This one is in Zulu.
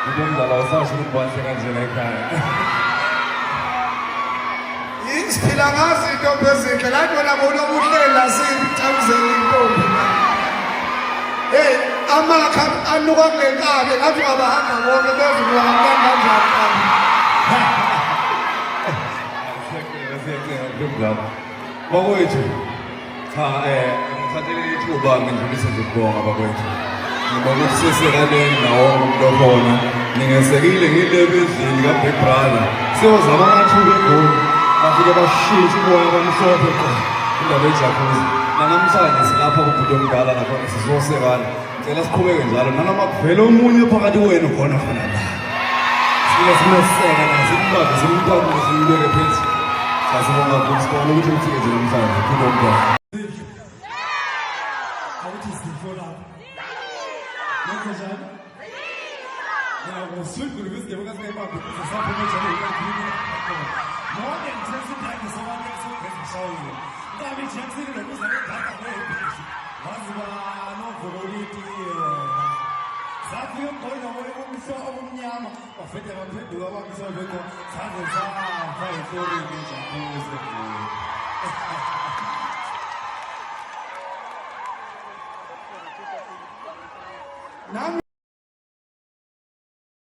Ubomdala awusasho ukuthi bahle kanjena ekhaya. Phila ngazi intombi ezinhle la wena bona ubuhlela sibithamuzela intombi hey amakha anuka ngenkabe ngathi abahamba bonke bezwe kanjani Bakwethu cha ngithathele ithuba ngidlulise nje ukubonga bakwethu. Ngibona ukuthi sesekaleni nawo umuntu okhona ningesekile ngilebezini ka Big Brother siyozama amathuba egoli bafike bashintshe umoya kwamhlophe indaba eJacuzzi namhlanje silapha kubhuti omdala lapha sizosekana ngicela siqhubeke njalo nanoma kuvela omunye phakathi kwenu khona la simeseka nasimbaze simthathe simubeke phansi sasibonga kusibona ukuthi ufike nje namhlanje kubhuti omdala awuthi sifona Nokho now, sweet with this, they're going to say about the supplementary. More than just a time, someone else can show you. David Jackson, it was like that away. Was no quality. Safi boy, no way, we saw on Yam, or Fed of the Lava, so we go, Safi,